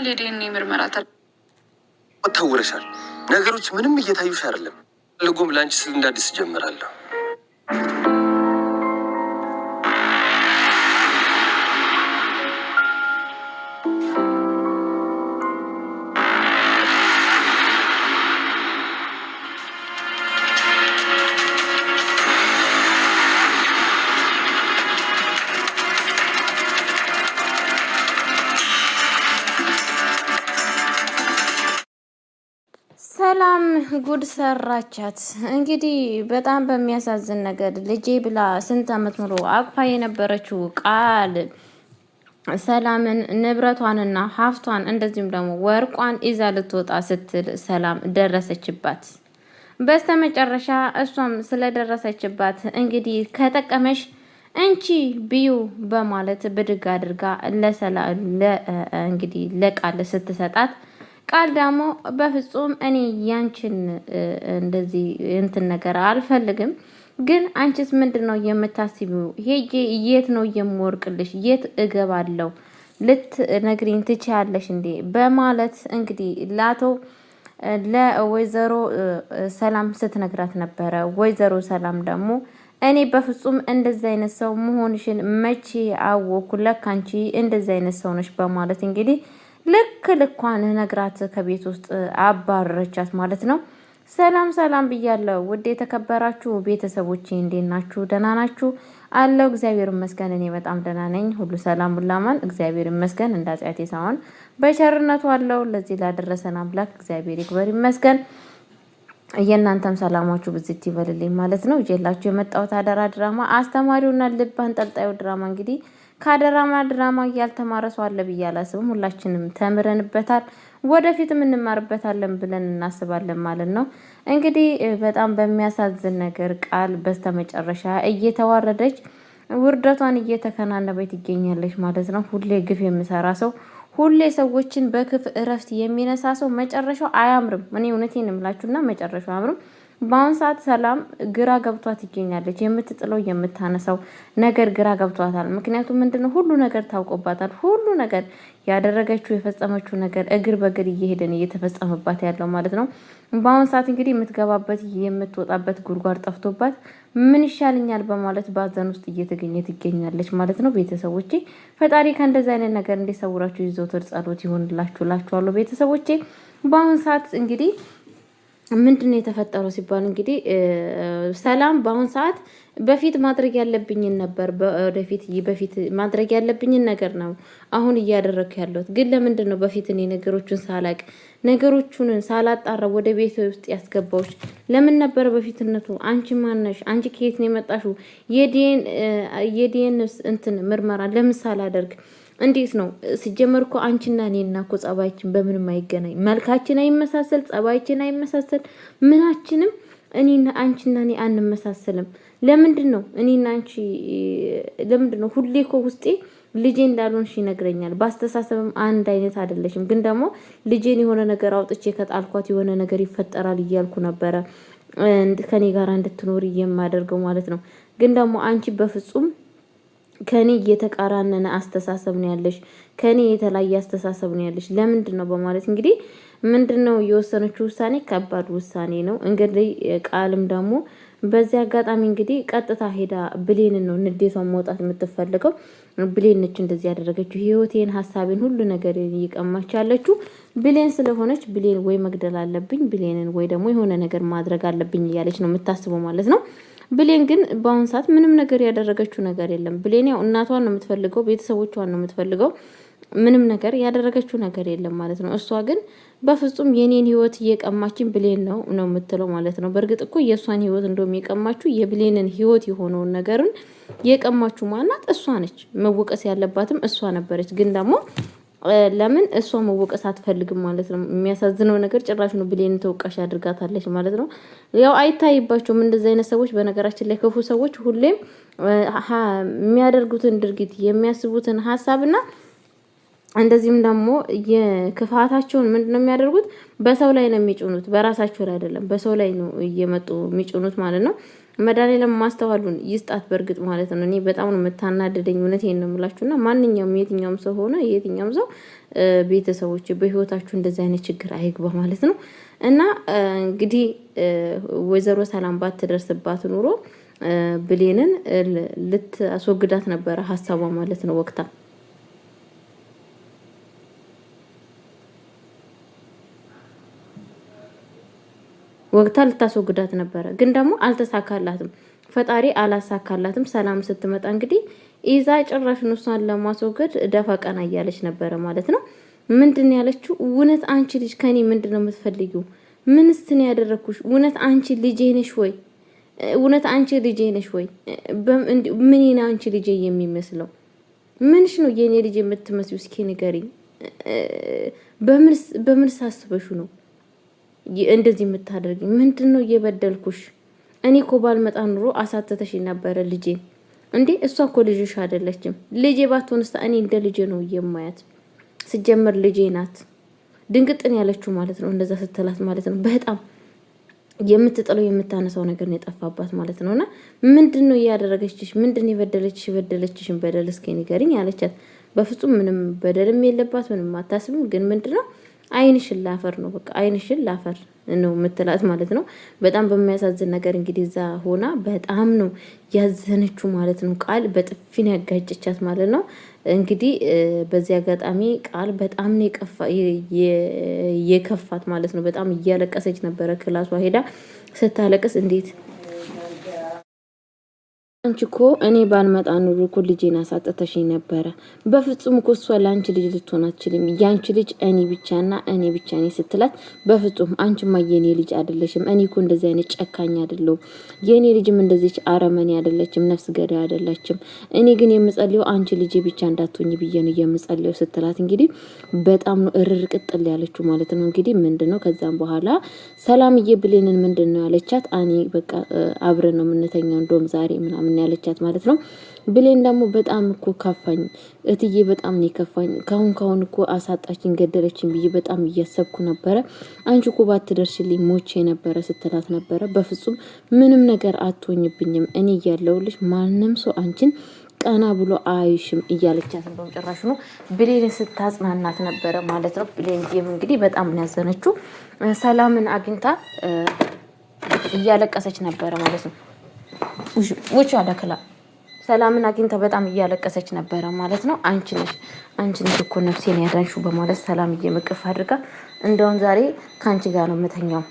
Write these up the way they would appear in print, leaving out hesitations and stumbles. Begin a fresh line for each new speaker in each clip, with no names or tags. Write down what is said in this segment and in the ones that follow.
ቃል የዲኤንኤ ምርመራ
ተውረሻል። ነገሮች ምንም እየታዩሽ አይደለም። ለጎም ላንቺ ስል እንዳዲስ ጀምራለሁ።
ሰላም ጉድ ሰራቻት። እንግዲህ በጣም በሚያሳዝን ነገር ልጄ ብላ ስንት አመት ሙሉ አቅፋ የነበረችው ቃል ሰላምን ንብረቷንና ሀብቷን እንደዚሁም ደግሞ ወርቋን ይዛ ልትወጣ ስትል ሰላም ደረሰችባት። በስተመጨረሻ እሷም ስለደረሰችባት እንግዲህ ከጠቀመሽ እንቺ ብዩ በማለት ብድግ አድርጋ እንግዲህ ለቃል ስትሰጣት ቃል ደግሞ በፍጹም እኔ ያንቺን እንደዚህ እንትን ነገር አልፈልግም፣ ግን አንቺስ ምንድነው የምታስቢው? ሄጄ የት ነው የምወርቅልሽ? የት እገባለሁ? ልትነግሪኝ ትችያለሽ እንዴ? በማለት እንግዲህ ለወይዘሮ ሰላም ስትነግራት ነበረ። ወይዘሮ ሰላም ደግሞ እኔ በፍጹም እንደዚህ አይነት ሰው መሆንሽን መቼ አወኩ? ለካ አንቺ እንደዚህ አይነት ሰው ነሽ በማለት እንግዲህ ልኳን ነግራት ከቤት ውስጥ አባረረቻት ማለት ነው። ሰላም ሰላም ብያለሁ ውድ የተከበራችሁ ቤተሰቦቼ፣ እንዴት ናችሁ? ደህና ናችሁ? አለው እግዚአብሔር ይመስገን እኔ በጣም ደህና ነኝ። ሁሉ ሰላም ሁላማን እግዚአብሔር ይመስገን። እንዳጽያቴ ሳይሆን በቸርነቱ አለው። ለዚህ ላደረሰን አምላክ እግዚአብሔር ይክበር ይመስገን። የእናንተም ሰላማችሁ ብዝት ይበልልኝ ማለት ነው። ይዤላችሁ የመጣሁት አደራ ድራማ አስተማሪውና ልብ አንጠልጣዩ ድራማ እንግዲህ ከአደራማ ድራማ ያልተማረ ሰው አለ ብዬ አላስብም። ሁላችንም ተምረንበታል፣ ወደፊትም እንማርበታለን ብለን እናስባለን ማለት ነው። እንግዲህ በጣም በሚያሳዝን ነገር ቃል በስተመጨረሻ እየተዋረደች ውርደቷን እየተከናነበች ትገኛለች ማለት ነው። ሁሌ ግፍ የሚሰራ ሰው፣ ሁሌ ሰዎችን በክፍ እረፍት የሚነሳ ሰው መጨረሻው አያምርም። እኔ እውነቴን እምላችሁና መጨረሻው አያምርም። በአሁን ሰዓት ሰላም ግራ ገብቷት ይገኛለች። የምትጥለው የምታነሳው ነገር ግራ ገብቷታል። ምክንያቱም ምንድነው ሁሉ ነገር ታውቆባታል። ሁሉ ነገር ያደረገችው የፈጸመችው ነገር እግር በእግር እየሄደን እየተፈጸመባት ያለው ማለት ነው። በአሁን ሰዓት እንግዲህ የምትገባበት የምትወጣበት ጉድጓድ ጠፍቶባት ምን ይሻልኛል በማለት በአዘን ውስጥ እየተገኘ ትገኛለች ማለት ነው። ቤተሰቦቼ ፈጣሪ ከእንደዚህ አይነት ነገር እንዲሰውራችሁ ይዘውትር ጸሎት ይሆንላችሁ እላችኋለሁ። ቤተሰቦቼ በአሁን ሰዓት እንግዲህ ምንድነው የተፈጠረው ሲባል እንግዲህ ሰላም በአሁን ሰዓት በፊት ማድረግ ያለብኝን ነበር በፊት ማድረግ ያለብኝን ነገር ነው አሁን እያደረኩ ያለሁት። ግን ለምንድን ነው በፊት እኔ ነገሮቹን ሳላቅ ነገሮቹን ሳላጣራ ወደ ቤት ውስጥ ያስገባዎች? ለምን ነበር በፊትነቱ? አንቺ ማነሽ? አንቺ ከየት ነው የመጣሽው? የዲኤን እንትን ምርመራ ለምን ሳላደርግ እንዴት ነው ሲጀመር? እኮ አንቺና እኔና እኮ ጸባይችን በምንም አይገናኝ፣ መልካችን አይመሳሰል፣ ጸባይችን አይመሳሰል፣ ምናችንም እኔና አንቺና እኔ አንመሳሰልም። ለምንድን ነው እኔና አንቺ ለምንድን ነው ሁሌ እኮ ውስጤ ልጄ እንዳልሆንሽ ይነግረኛል። በአስተሳሰብም አንድ አይነት አይደለሽም። ግን ደግሞ ልጄን የሆነ ነገር አውጥቼ ከጣልኳት የሆነ ነገር ይፈጠራል እያልኩ ነበረ ከኔ ጋር እንድትኖሪ የማደርገው ማለት ነው። ግን ደግሞ አንቺ በፍጹም ከኔ እየተቃራነነ አስተሳሰብ ነው ያለሽ፣ ከኔ የተለያየ አስተሳሰብ ነው ያለሽ። ለምንድን ነው በማለት እንግዲህ ምንድነው የወሰነችው ውሳኔ ከባድ ውሳኔ ነው። እንግዲህ ቃልም ደግሞ በዚህ አጋጣሚ እንግዲህ ቀጥታ ሄዳ ብሌንን ነው ንዴቷን መውጣት የምትፈልገው። ብሌን ነች እንደዚህ ያደረገችው። ህይወቴን፣ ሀሳቤን፣ ሁሉ ነገር እየቀማች ያለችው ብሌን ስለሆነች ብሌን ወይ መግደል አለብኝ ብሌንን ወይ ደግሞ የሆነ ነገር ማድረግ አለብኝ እያለች ነው የምታስበው ማለት ነው። ብሌን ግን በአሁን ሰዓት ምንም ነገር ያደረገችው ነገር የለም። ብሌን ያው እናቷን ነው የምትፈልገው፣ ቤተሰቦቿን ነው የምትፈልገው። ምንም ነገር ያደረገችው ነገር የለም ማለት ነው። እሷ ግን በፍጹም የኔን ህይወት እየቀማችን ብሌን ነው የምትለው ማለት ነው። በእርግጥ እኮ የእሷን ህይወት እንደውም የቀማችሁ የብሌንን ህይወት የሆነውን ነገርን የቀማችሁ ማናት? እሷ ነች። መወቀስ ያለባትም እሷ ነበረች። ግን ደግሞ ለምን እሷ መወቀስ አትፈልግም ማለት ነው። የሚያሳዝነው ነገር ጭራሽ ነው ብሌን ተወቃሽ አድርጋታለች ማለት ነው። ያው አይታይባቸውም እንደዚህ አይነት ሰዎች። በነገራችን ላይ ክፉ ሰዎች ሁሌም የሚያደርጉትን ድርጊት የሚያስቡትን ሀሳብና እንደዚህም ደግሞ የክፋታቸውን ምንድነው የሚያደርጉት? በሰው ላይ ነው የሚጭኑት፣ በራሳቸው ላይ አይደለም። በሰው ላይ ነው እየመጡ የሚጭኑት ማለት ነው። መድኃኒዓለም ማስተዋሉን ይስጣት በእርግጥ ማለት ነው። እኔ በጣም ነው የምታናደደኝ፣ እውነቴን ነው የምላችሁና ማንኛውም የትኛውም ሰው ሆነ የትኛውም ሰው ቤተሰቦች በህይወታችሁ እንደዚህ አይነት ችግር አይግባ ማለት ነው። እና እንግዲህ ወይዘሮ ሰላም ባትደርስባት ኑሮ ብሌንን ልታስወግዳት ነበረ ሀሳቧ ማለት ነው። ወቅታ ልታስወግዳት ነበረ፣ ግን ደግሞ አልተሳካላትም። ፈጣሪ አላሳካላትም። ሰላም ስትመጣ እንግዲህ ኢዛ ጭራሽ እሷን ለማስወገድ ደፋ ቀና እያለች ነበረ ማለት ነው። ምንድን ያለችው? እውነት አንቺ ልጅ ከኔ ምንድን ነው የምትፈልጊው? ምንስ ነው ያደረኩሽ? እውነት አንቺ ልጄ ነሽ ወይ? እውነት አንቺ ልጄ ነሽ ወይ? ምን ነው አንቺ ልጄ የሚመስለው? ምንሽ ነው የኔ ልጅ የምትመስዩ? እስኪ ንገሪኝ። በምን ሳስበሹ ነው እንደዚህ የምታደርጊ? ምንድነው እየበደልኩሽ? እኔ እኮ ባልመጣ ኑሮ አሳተተሽ ነበረ ልጄ። እንዴ እሷ እኮ ልጅሽ አይደለችም። ልጄ ባትሆንስ እኔ እንደ ልጄ ነው የማያት። ሲጀመር ልጄ ናት። ድንግጥን ያለችው ማለት ነው እንደዛ ስትላት ማለት ነው። በጣም የምትጥለው የምታነሳው ነገር ነው የጠፋባት ማለት ነውና ምንድነው ያደረገችሽ? ምንድነው የበደለችሽን በደል እስኪ ንገሪኝ አለቻት። በፍጹም ምንም በደልም የለባት፣ ምንም አታስብም። ግን ምንድነው አይንሽን ላፈር ነው በቃ አይንሽን ላፈር ነው የምትላት ማለት ነው። በጣም በሚያሳዝን ነገር እንግዲህ እዛ ሆና በጣም ነው ያዘነችው ማለት ነው። ቃል በጥፊን ያጋጨቻት ማለት ነው። እንግዲህ በዚህ አጋጣሚ ቃል በጣም ነው የከፋት ማለት ነው። በጣም እያለቀሰች ነበረ ክላሷ ሄዳ ስታለቅስ እንዴት አንቺ እኮ እኔ ባልመጣ ኑሮ እኮ ልጄን አሳጥተሽኝ ነበረ። በፍጹም እኮ እሷ ለአንቺ ልጅ ልትሆን አትችልም። ያንቺ ልጅ እኔ ብቻና እኔ ብቻ ነኝ ስትላት፣ በፍጹም አንቺማ የኔ ልጅ አይደለሽም። እኔ እኮ እንደዚህ አይነት ጨካኝ አይደለሁም። የኔ ልጅም እንደዚች አረመኔ አይደለችም፣ ነፍስ ገዳይ አይደለችም። እኔ ግን የምጸልየው አንቺ ልጄ ብቻ እንዳትሆኝ ብዬ ነው የምጸልየው ስትላት፣ እንግዲህ በጣም ነው እርር ቅጥል ያለችው ማለት ነው። እንግዲህ ምንድነው ከዛም በኋላ ሰላምዬ ብሌንን ምንድነው ያለቻት? እኔ በቃ አብረን ነው የምንተኛው እንደውም ዛሬ ምናምን ያለቻት ማለት ነው። ብሌን ደግሞ በጣም እኮ ከፋኝ እትዬ፣ በጣም ነው ከፋኝ። ካሁን እኮ አሳጣችኝ፣ ገደለችኝ ብዬ በጣም እያሰብኩ ነበረ። አንቺ እኮ ባትደርሽልኝ ሞቼ ነበረ ስትላት ነበረ። በፍጹም ምንም ነገር አትሆኝብኝም፣ እኔ እያለሁልሽ ማንም ሰው አንቺን ቀና ብሎ አይሽም እያለቻት እንደውም ጭራሽ ነው ብሌን ስታጽናናት ነበረ ማለት ነው። ብሌን እንግዲህ በጣም ነው ያዘነችው። ሰላምን አግኝታ እያለቀሰች ነበረ ማለት ነው። ውጭ አዳከላ ሰላምን አግኝታ በጣም እያለቀሰች ነበረ ማለት ነው። አንቺ ነሽ እኮ ነፍሴን ያዳንሽው በማለት ሰላም እየመቀፍ አድርጋ እንደውም ዛሬ ካንቺ ጋር ነው የምተኛው፣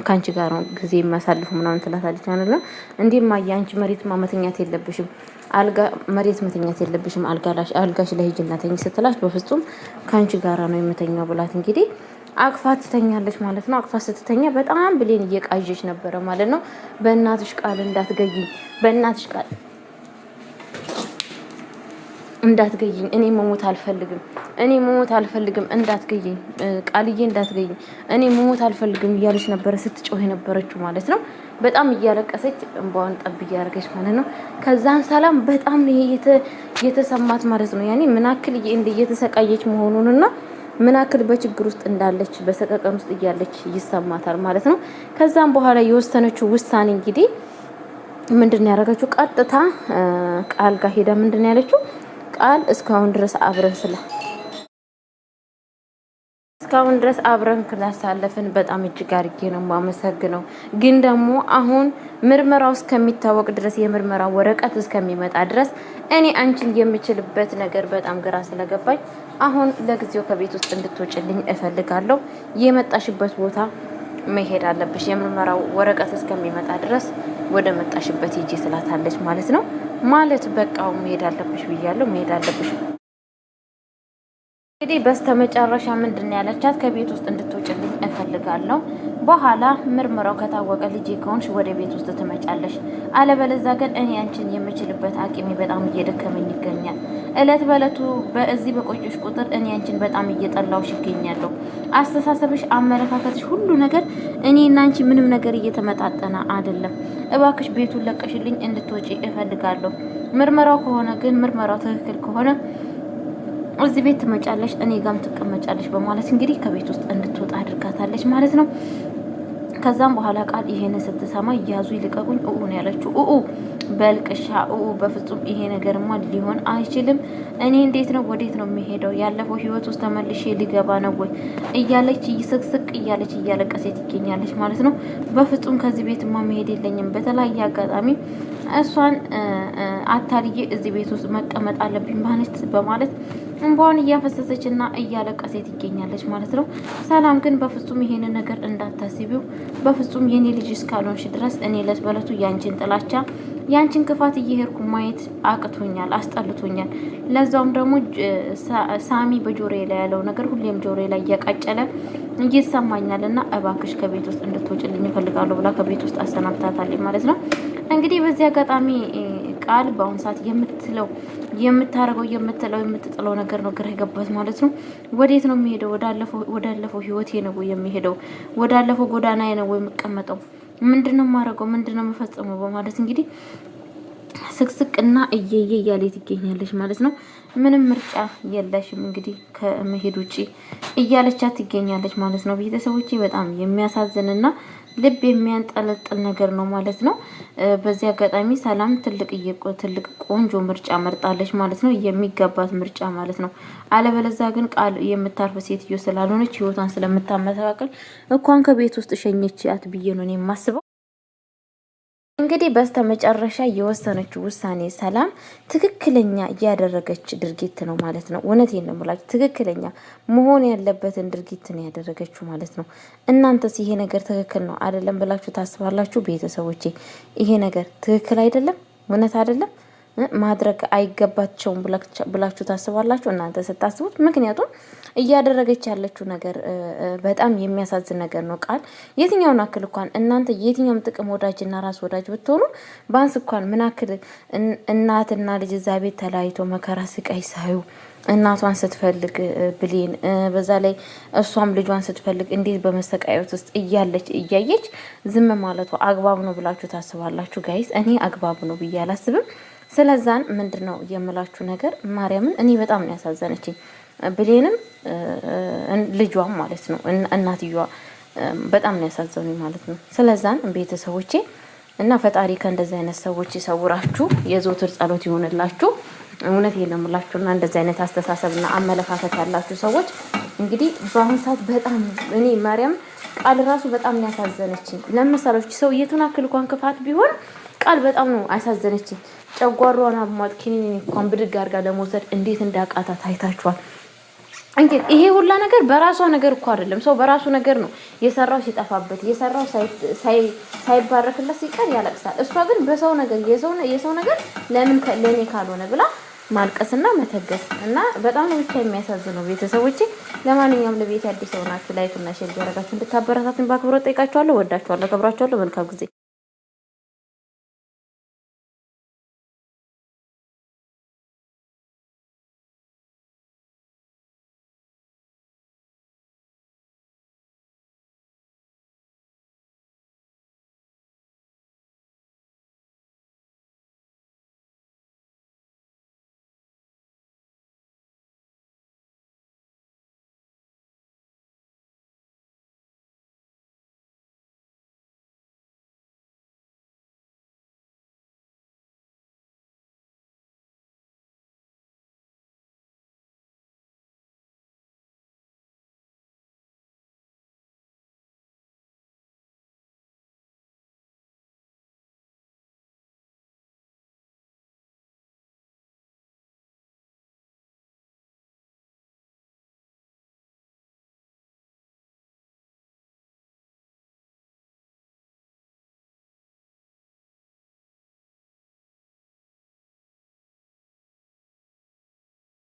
ካንቺ ጋር ነው ጊዜ የማሳልፉ ምናምን ትላታለች ማለት ነው። እንዴማ አንቺ መተኛት የለብሽም መሬት መተኛት የለብሽም አልጋሽ ላይ ሂጂና ተኝ ስትላት፣ በፍጹም ካንቺ ጋር ነው የምተኛው ብላት እንግዲህ አቅፋ ትተኛለች ማለት ነው። አቅፋ ስትተኛ በጣም ብሌን እየቃዠች ነበረ ማለት ነው። በእናትሽ ቃል እንዳትገይኝ፣ በእናትሽ ቃል እንዳትገይኝ፣ እኔ መሞት አልፈልግም፣ እንዳትገይኝ፣ ቃልዬ እንዳትገይኝ፣ እኔ መሞት አልፈልግም እያለች ነበረ ስትጮህ የነበረችው ማለት ነው። በጣም እያለቀሰች እንባዋን ጠብ እያደረገች ማለት ነው። ከዛን ሰላም በጣም የተሰማት ማለት ነው። ያኔ ምናክል እየተሰቃየች መሆኑንና ምናክል በችግር ውስጥ እንዳለች በሰቀቀን ውስጥ እያለች ይሰማታል ማለት ነው። ከዛም በኋላ የወሰነችው ውሳኔ እንግዲህ ምንድን ያደረገችው ቀጥታ ቃል ጋር ሄዳ ምንድን ያለችው ቃል እስካሁን ድረስ አብረን ስላሳለፍን በጣም እጅግ አድርጌ ነው የማመሰግነው። ግን ደግሞ አሁን ምርመራው እስከሚታወቅ ድረስ የምርመራ ወረቀት እስከሚመጣ ድረስ እኔ አንቺን የምችልበት ነገር በጣም ግራ ስለገባኝ አሁን ለጊዜው ከቤት ውስጥ እንድትወጭልኝ እፈልጋለሁ። የመጣሽበት ቦታ መሄድ አለብሽ። የምርመራው ወረቀት እስከሚመጣ ድረስ ወደ መጣሽበት ሂጂ ስላታለች ማለት ነው። ማለት በቃው መሄድ አለብሽ ብያለሁ፣ መሄድ አለብሽ። እንግዲህ በስተመጨረሻ ምንድን ያለቻት ከቤት ውስጥ እንድትወጭልኝ እፈልጋለሁ። በኋላ ምርመራው ከታወቀ ልጄ ከሆንሽ ወደ ቤት ውስጥ ትመጫለሽ፣ አለበለዛ ግን እኔ አንቺን የምችልበት አቅሜ በጣም እየደከመኝ ይገኛል። እለት በእለቱ በዚህ በቆየሽ ቁጥር እኔ አንቺን በጣም እየጠላውሽ ይገኛለሁ። አስተሳሰብሽ፣ አመለካከትሽ፣ ሁሉ ነገር እኔና አንቺ ምንም ነገር እየተመጣጠነ አይደለም። እባክሽ ቤቱን ለቀሽልኝ እንድትወጪ እፈልጋለሁ። ምርመራው ከሆነ ግን ምርመራው ትክክል ከሆነ እዚህ ቤት ትመጫለሽ፣ እኔ ጋም ትቀመጫለሽ በማለት እንግዲህ ከቤት ውስጥ እንድትወጣ አድርጋታለች ማለት ነው። ከዛም በኋላ ቃል ይሄን ስትሰማ እያዙ ይልቀቁኝ ነው ያለችው። በልቅሻ በፍጹም ይሄ ነገርማ ሊሆን አይችልም። እኔ እንዴት ነው ወዴት ነው የሚሄደው? ያለፈው ህይወት ውስጥ ተመልሼ ሊገባ ነው ወይ እያለች ስቅስቅ እያለች እያለቀሰች ትገኛለች ማለት ነው። በፍጹም ከዚህ ቤትማ መሄድ የለኝም። በተለያየ አጋጣሚ እሷን አታልዬ እዚህ ቤት ውስጥ መቀመጥ አለብኝ በማለት እንባዋን እያፈሰሰች እና እያለቀሰች ትገኛለች ማለት ነው። ሰላም ግን በፍጹም ይሄንን ነገር እንዳታስቢው፣ በፍጹም የኔ ልጅ እስካልሆንሽ ድረስ እኔ ዕለት በዕለቱ ያንቺን ጥላቻ ያንቺን ክፋት እየሄድኩ ማየት አቅቶኛል፣ አስጠልቶኛል። ለዛውም ደግሞ ሳሚ በጆሮዬ ላይ ያለው ነገር ሁሌም ጆሮዬ ላይ እያቃጨለ ይሰማኛል እና እባክሽ ከቤት ውስጥ እንድትወጭልኝ እፈልጋለሁ ብላ ከቤት ውስጥ አሰናብታታለች ማለት ነው። እንግዲህ በዚህ አጋጣሚ ቃል በአሁኑ ሰዓት የምታረገው የምትጥለው ነገር ነው ግራ የገባት ማለት ነው። ወዴት ነው የሚሄደው? ወዳለፈው ህይወቴ ነው የሚሄደው? ወዳለፈው ጎዳናዬ ነው የሚቀመጠው? ምንድነው የማረገው? ምንድነው የምፈጽመው? በማለት እንግዲህ ስቅስቅና እየየ እያለ ትገኛለች ማለት ነው። ምንም ምርጫ የለሽም እንግዲህ ከመሄድ ውጪ እያለቻት ትገኛለች ማለት ነው። ቤተሰቦቼ በጣም የሚያሳዝንና ልብ የሚያንጠለጥል ነገር ነው ማለት ነው። በዚህ አጋጣሚ ሰላም ትልቅ ቆንጆ ምርጫ መርጣለች ማለት ነው። የሚገባት ምርጫ ማለት ነው። አለበለዛ ግን ቃል የምታርፍ ሴትዮ ስላልሆነች ህይወቷን ስለምታመሰቃቀል እንኳን ከቤት ውስጥ ሸኘቻት ብዬ ነው የማስበው። እንግዲህ በስተመጨረሻ የወሰነችው ውሳኔ ሰላም ትክክለኛ ያደረገች ድርጊት ነው ማለት ነው። እውነቴን ነው የምላችሁ፣ ትክክለኛ መሆን ያለበትን ድርጊት ነው ያደረገችው ማለት ነው። እናንተስ ይሄ ነገር ትክክል ነው አይደለም ብላችሁ ታስባላችሁ? ቤተሰቦቼ ይሄ ነገር ትክክል አይደለም፣ እውነት አይደለም፣ ማድረግ አይገባቸውም ብላችሁ ታስባላችሁ እናንተ ስታስቡት? ምክንያቱም እያደረገች ያለችው ነገር በጣም የሚያሳዝን ነገር ነው። ቃል የትኛውን አክል እንኳን እናንተ የትኛውም ጥቅም ወዳጅና ራስ ወዳጅ ብትሆኑ ባንስ እንኳን ምን አክል እናትና ልጅ እዛ ቤት ተለያይቶ መከራ ስቃይ ሳዩ እናቷን ስትፈልግ ብሌን በዛ ላይ እሷም ልጇን ስትፈልግ እንዴት በመሰቃየት ውስጥ እያየች ዝም ማለቷ አግባብ ነው ብላችሁ ታስባላችሁ? ጋይስ እኔ አግባብ ነው ብዬ አላስብም። ስለዛን ምንድነው የምላችሁ ነገር ማርያምን እኔ በጣም ነው ያሳዘነችኝ። ብሌንም ልጇም ማለት ነው እናትየዋ በጣም ነው ያሳዘኑኝ ማለት ነው። ስለዛን ቤተሰቦቼ እና ፈጣሪ ከእንደዚህ አይነት ሰዎች ይሰውራችሁ፣ የዘወትር ጸሎት ይሆንላችሁ። እውነቴን ነው የምላችሁና እንደዚህ አይነት አስተሳሰብና አመለካከት ያላችሁ ሰዎች እንግዲህ በአሁኑ ሰዓት በጣም እኔ ማርያም ቃል ራሱ በጣም ነው ያሳዘነችኝ። ለምሳሌ ሰው የቱን አክል እንኳን ክፋት ቢሆን ቃል በጣም ነው አሳዘነችኝ። ጨጓሯን አሟት ኪኒን እንኳን ብድግ አድርጋ ለመውሰድ እንዴት እንዳቃታት አይታችኋል። እንግዲህ ይሄ ሁላ ነገር በራሷ ነገር እኮ አይደለም። ሰው በራሱ ነገር ነው የሰራው ሲጠፋበት የሰራው ሳይባረክለት ሲቀር ያለቅሳል። እሷ ግን በሰው ነገር የሰው ነገር ለምን ለኔ ካልሆነ ብላ ማልቀስና መተገስ እና በጣም ነው ብቻ የሚያሳዝነው። ቤተሰቦቼ ለማንኛውም ለቤት አዲስ ሆናችሁ ላይክ እና ሼር ያደረጋችሁ እንድታበረታቱኝ በአክብሮት ጠይቃችኋለሁ። ወዳችኋለሁ፣ ከብራችኋለሁ። መልካም ጊዜ